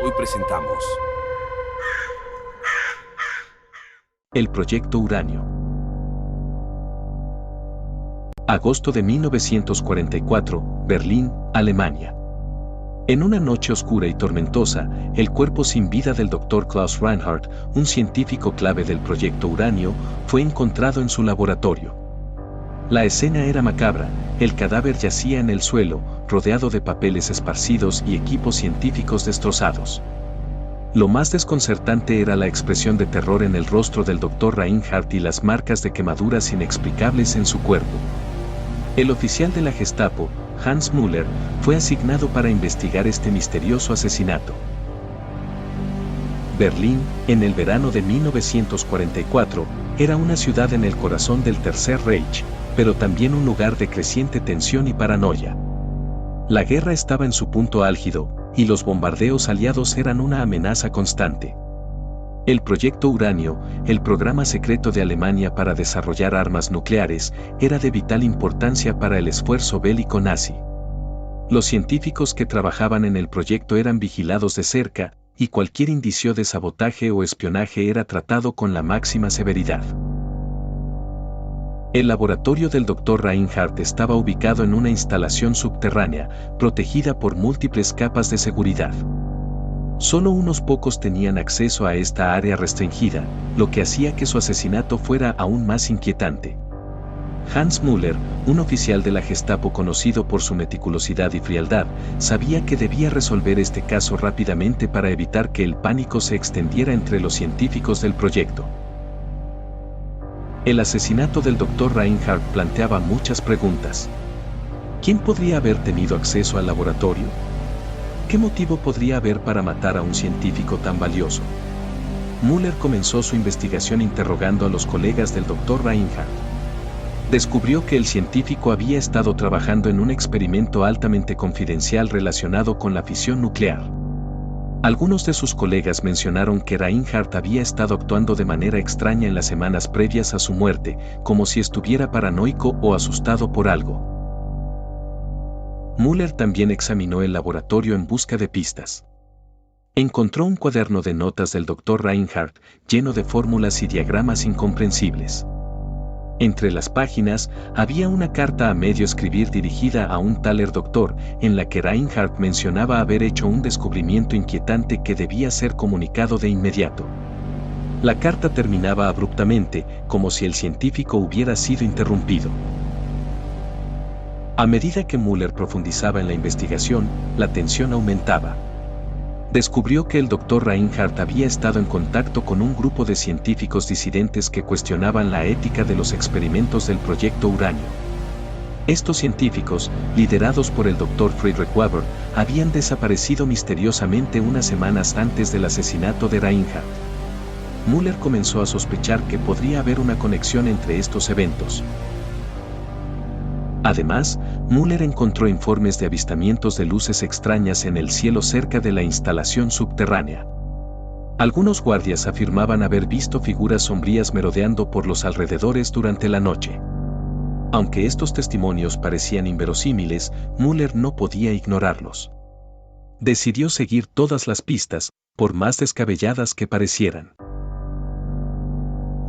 Hoy presentamos El Proyecto Uranio. Agosto de 1944, Berlín, Alemania. En una noche oscura y tormentosa, el cuerpo sin vida del Dr. Klaus Reinhardt, un científico clave del Proyecto Uranio, fue encontrado en su laboratorio. La escena era macabra, el cadáver yacía en el suelo, rodeado de papeles esparcidos y equipos científicos destrozados. Lo más desconcertante era la expresión de terror en el rostro del Dr. Reinhardt y las marcas de quemaduras inexplicables en su cuerpo. El oficial de la Gestapo, Hans Müller, fue asignado para investigar este misterioso asesinato. Berlín, en el verano de 1944, era una ciudad en el corazón del Tercer Reich, pero también un lugar de creciente tensión y paranoia. La guerra estaba en su punto álgido, y los bombardeos aliados eran una amenaza constante. El Proyecto Uranio, el programa secreto de Alemania para desarrollar armas nucleares, era de vital importancia para el esfuerzo bélico nazi. Los científicos que trabajaban en el proyecto eran vigilados de cerca, y cualquier indicio de sabotaje o espionaje era tratado con la máxima severidad. El laboratorio del Dr. Reinhardt estaba ubicado en una instalación subterránea, protegida por múltiples capas de seguridad. Solo unos pocos tenían acceso a esta área restringida, lo que hacía que su asesinato fuera aún más inquietante. Hans Müller, un oficial de la Gestapo conocido por su meticulosidad y frialdad, sabía que debía resolver este caso rápidamente para evitar que el pánico se extendiera entre los científicos del proyecto. El asesinato del Dr. Reinhardt planteaba muchas preguntas. ¿Quién podría haber tenido acceso al laboratorio? ¿Qué motivo podría haber para matar a un científico tan valioso? Müller comenzó su investigación interrogando a los colegas del Dr. Reinhardt. Descubrió que el científico había estado trabajando en un experimento altamente confidencial relacionado con la fisión nuclear. Algunos de sus colegas mencionaron que Reinhardt había estado actuando de manera extraña en las semanas previas a su muerte, como si estuviera paranoico o asustado por algo. Müller también examinó el laboratorio en busca de pistas. Encontró un cuaderno de notas del Dr. Reinhardt lleno de fórmulas y diagramas incomprensibles. Entre las páginas había una carta a medio escribir dirigida a un tal doctor, en la que Reinhardt mencionaba haber hecho un descubrimiento inquietante que debía ser comunicado de inmediato. La carta terminaba abruptamente, como si el científico hubiera sido interrumpido. A medida que Müller profundizaba en la investigación, la tensión aumentaba. Descubrió que el Dr. Reinhardt había estado en contacto con un grupo de científicos disidentes que cuestionaban la ética de los experimentos del proyecto Uranio. Estos científicos, liderados por el Dr. Friedrich Weber, habían desaparecido misteriosamente unas semanas antes del asesinato de Reinhardt. Müller comenzó a sospechar que podría haber una conexión entre estos eventos. Además, Müller encontró informes de avistamientos de luces extrañas en el cielo cerca de la instalación subterránea. Algunos guardias afirmaban haber visto figuras sombrías merodeando por los alrededores durante la noche. Aunque estos testimonios parecían inverosímiles, Müller no podía ignorarlos. Decidió seguir todas las pistas, por más descabelladas que parecieran.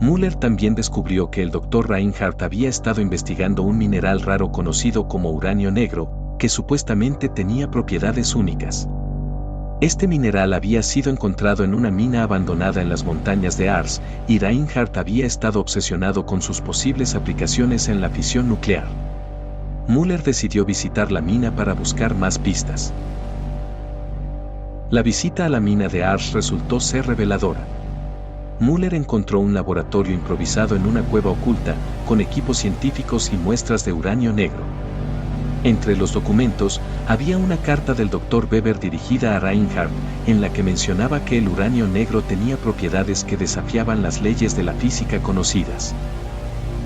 Müller también descubrió que el Dr. Reinhardt había estado investigando un mineral raro conocido como uranio negro, que supuestamente tenía propiedades únicas. Este mineral había sido encontrado en una mina abandonada en las montañas de Ars, y Reinhardt había estado obsesionado con sus posibles aplicaciones en la fisión nuclear. Müller decidió visitar la mina para buscar más pistas. La visita a la mina de Ars resultó ser reveladora. Müller encontró un laboratorio improvisado en una cueva oculta, con equipos científicos y muestras de uranio negro. Entre los documentos, había una carta del Dr. Weber dirigida a Reinhardt, en la que mencionaba que el uranio negro tenía propiedades que desafiaban las leyes de la física conocidas.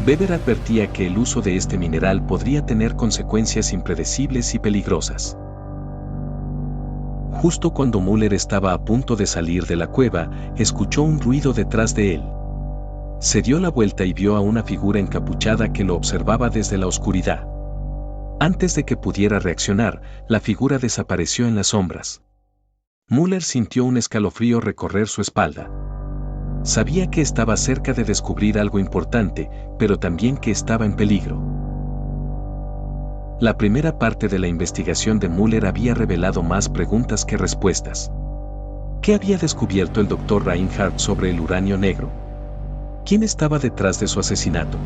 Weber advertía que el uso de este mineral podría tener consecuencias impredecibles y peligrosas. Justo cuando Müller estaba a punto de salir de la cueva, escuchó un ruido detrás de él. Se dio la vuelta y vio a una figura encapuchada que lo observaba desde la oscuridad. Antes de que pudiera reaccionar, la figura desapareció en las sombras. Müller sintió un escalofrío recorrer su espalda. Sabía que estaba cerca de descubrir algo importante, pero también que estaba en peligro. La primera parte de la investigación de Müller había revelado más preguntas que respuestas. ¿Qué había descubierto el Dr. Reinhardt sobre el uranio negro? ¿Quién estaba detrás de su asesinato?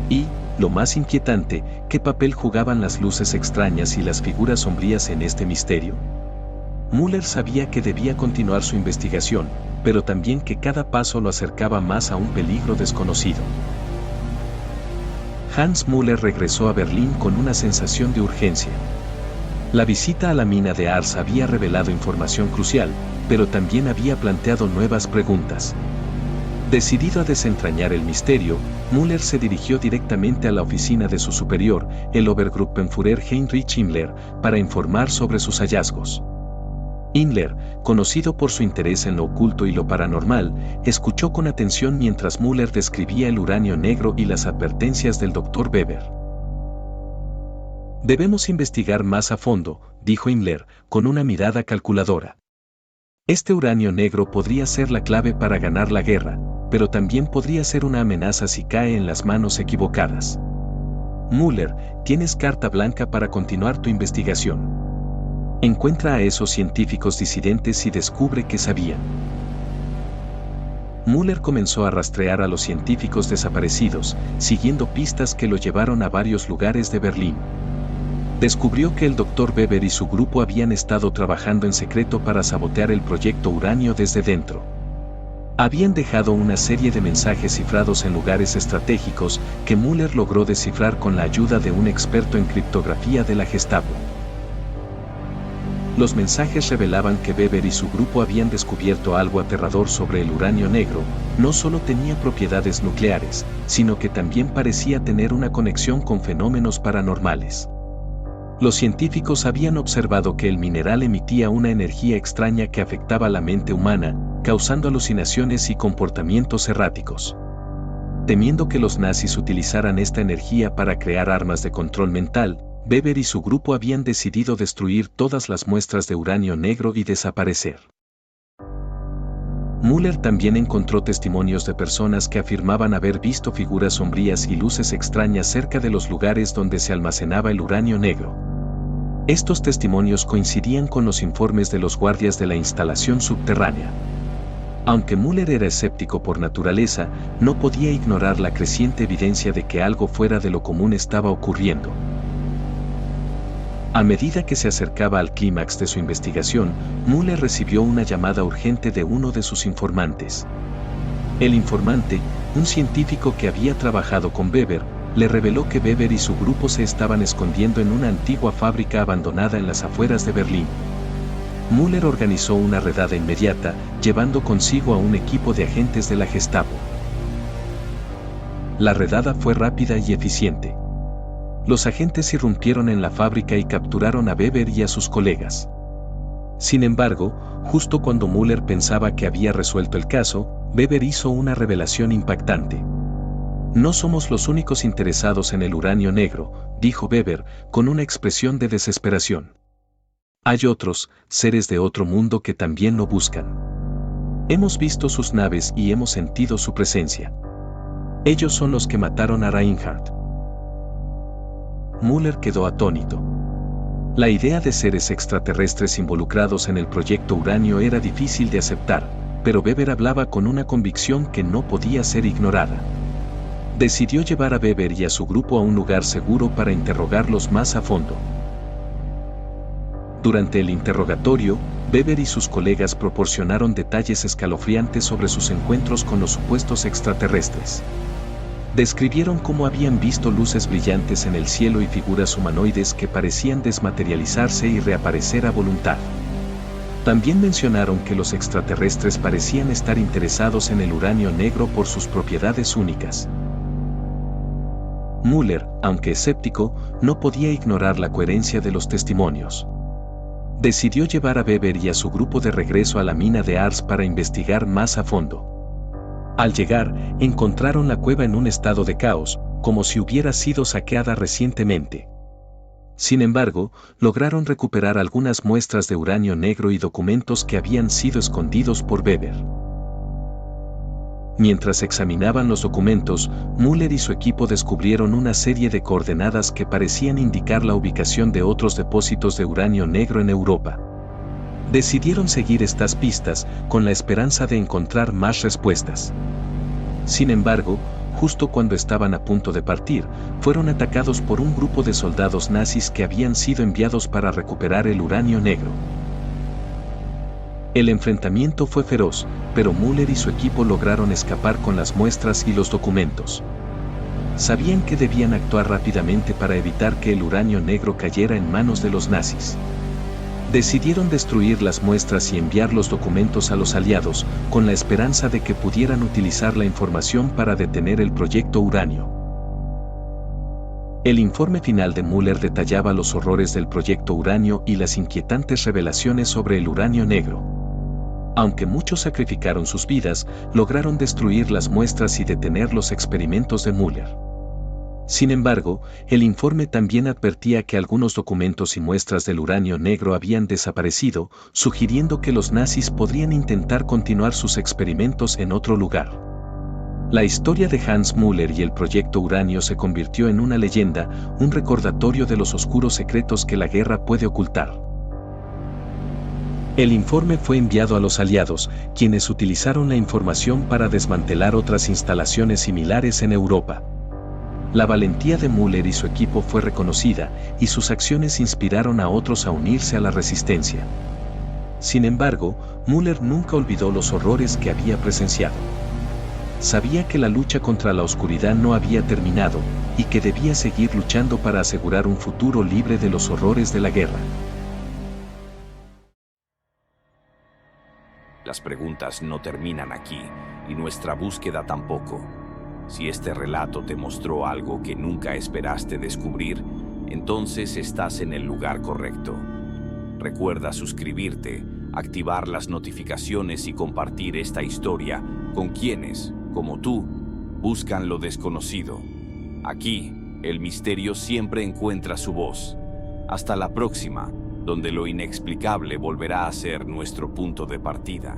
Y, lo más inquietante, ¿qué papel jugaban las luces extrañas y las figuras sombrías en este misterio? Müller sabía que debía continuar su investigación, pero también que cada paso lo acercaba más a un peligro desconocido. Hans Müller regresó a Berlín con una sensación de urgencia. La visita a la mina de Ars había revelado información crucial, pero también había planteado nuevas preguntas. Decidido a desentrañar el misterio, Müller se dirigió directamente a la oficina de su superior, el Obergruppenführer Heinrich Himmler, para informar sobre sus hallazgos. Himmler, conocido por su interés en lo oculto y lo paranormal, escuchó con atención mientras Müller describía el uranio negro y las advertencias del Dr. Weber. Debemos investigar más a fondo, dijo Himmler, con una mirada calculadora. Este uranio negro podría ser la clave para ganar la guerra, pero también podría ser una amenaza si cae en las manos equivocadas. Müller, tienes carta blanca para continuar tu investigación. Encuentra a esos científicos disidentes y descubre qué sabían. Müller comenzó a rastrear a los científicos desaparecidos, siguiendo pistas que lo llevaron a varios lugares de Berlín. Descubrió que el Dr. Weber y su grupo habían estado trabajando en secreto para sabotear el proyecto uranio desde dentro. Habían dejado una serie de mensajes cifrados en lugares estratégicos que Müller logró descifrar con la ayuda de un experto en criptografía de la Gestapo. Los mensajes revelaban que Weber y su grupo habían descubierto algo aterrador sobre el uranio negro. No solo tenía propiedades nucleares, sino que también parecía tener una conexión con fenómenos paranormales. Los científicos habían observado que el mineral emitía una energía extraña que afectaba la mente humana, causando alucinaciones y comportamientos erráticos. Temiendo que los nazis utilizaran esta energía para crear armas de control mental, Weber y su grupo habían decidido destruir todas las muestras de uranio negro y desaparecer. Müller también encontró testimonios de personas que afirmaban haber visto figuras sombrías y luces extrañas cerca de los lugares donde se almacenaba el uranio negro. Estos testimonios coincidían con los informes de los guardias de la instalación subterránea. Aunque Müller era escéptico por naturaleza, no podía ignorar la creciente evidencia de que algo fuera de lo común estaba ocurriendo. A medida que se acercaba al clímax de su investigación, Müller recibió una llamada urgente de uno de sus informantes. El informante, un científico que había trabajado con Weber, le reveló que Weber y su grupo se estaban escondiendo en una antigua fábrica abandonada en las afueras de Berlín. Müller organizó una redada inmediata, llevando consigo a un equipo de agentes de la Gestapo. La redada fue rápida y eficiente. Los agentes irrumpieron en la fábrica y capturaron a Weber y a sus colegas. Sin embargo, justo cuando Müller pensaba que había resuelto el caso, Weber hizo una revelación impactante. No somos los únicos interesados en el uranio negro, dijo Weber, con una expresión de desesperación. Hay otros, seres de otro mundo que también lo buscan. Hemos visto sus naves y hemos sentido su presencia. Ellos son los que mataron a Reinhardt. Müller quedó atónito. La idea de seres extraterrestres involucrados en el proyecto uranio era difícil de aceptar, pero Weber hablaba con una convicción que no podía ser ignorada. Decidió llevar a Weber y a su grupo a un lugar seguro para interrogarlos más a fondo. Durante el interrogatorio, Weber y sus colegas proporcionaron detalles escalofriantes sobre sus encuentros con los supuestos extraterrestres. Describieron cómo habían visto luces brillantes en el cielo y figuras humanoides que parecían desmaterializarse y reaparecer a voluntad. También mencionaron que los extraterrestres parecían estar interesados en el uranio negro por sus propiedades únicas. Müller, aunque escéptico, no podía ignorar la coherencia de los testimonios. Decidió llevar a Weber y a su grupo de regreso a la mina de Ars para investigar más a fondo. Al llegar, encontraron la cueva en un estado de caos, como si hubiera sido saqueada recientemente. Sin embargo, lograron recuperar algunas muestras de uranio negro y documentos que habían sido escondidos por Weber. Mientras examinaban los documentos, Müller y su equipo descubrieron una serie de coordenadas que parecían indicar la ubicación de otros depósitos de uranio negro en Europa. Decidieron seguir estas pistas, con la esperanza de encontrar más respuestas. Sin embargo, justo cuando estaban a punto de partir, fueron atacados por un grupo de soldados nazis que habían sido enviados para recuperar el uranio negro. El enfrentamiento fue feroz, pero Müller y su equipo lograron escapar con las muestras y los documentos. Sabían que debían actuar rápidamente para evitar que el uranio negro cayera en manos de los nazis. Decidieron destruir las muestras y enviar los documentos a los aliados, con la esperanza de que pudieran utilizar la información para detener el proyecto uranio. El informe final de Müller detallaba los horrores del proyecto uranio y las inquietantes revelaciones sobre el uranio negro. Aunque muchos sacrificaron sus vidas, lograron destruir las muestras y detener los experimentos de Müller. Sin embargo, el informe también advertía que algunos documentos y muestras del uranio negro habían desaparecido, sugiriendo que los nazis podrían intentar continuar sus experimentos en otro lugar. La historia de Hans Müller y el proyecto uranio se convirtió en una leyenda, un recordatorio de los oscuros secretos que la guerra puede ocultar. El informe fue enviado a los aliados, quienes utilizaron la información para desmantelar otras instalaciones similares en Europa. La valentía de Müller y su equipo fue reconocida, y sus acciones inspiraron a otros a unirse a la resistencia. Sin embargo, Müller nunca olvidó los horrores que había presenciado. Sabía que la lucha contra la oscuridad no había terminado, y que debía seguir luchando para asegurar un futuro libre de los horrores de la guerra. Las preguntas no terminan aquí, y nuestra búsqueda tampoco. Si este relato te mostró algo que nunca esperaste descubrir, entonces estás en el lugar correcto. Recuerda suscribirte, activar las notificaciones y compartir esta historia con quienes, como tú, buscan lo desconocido. Aquí, el misterio siempre encuentra su voz. Hasta la próxima, donde lo inexplicable volverá a ser nuestro punto de partida.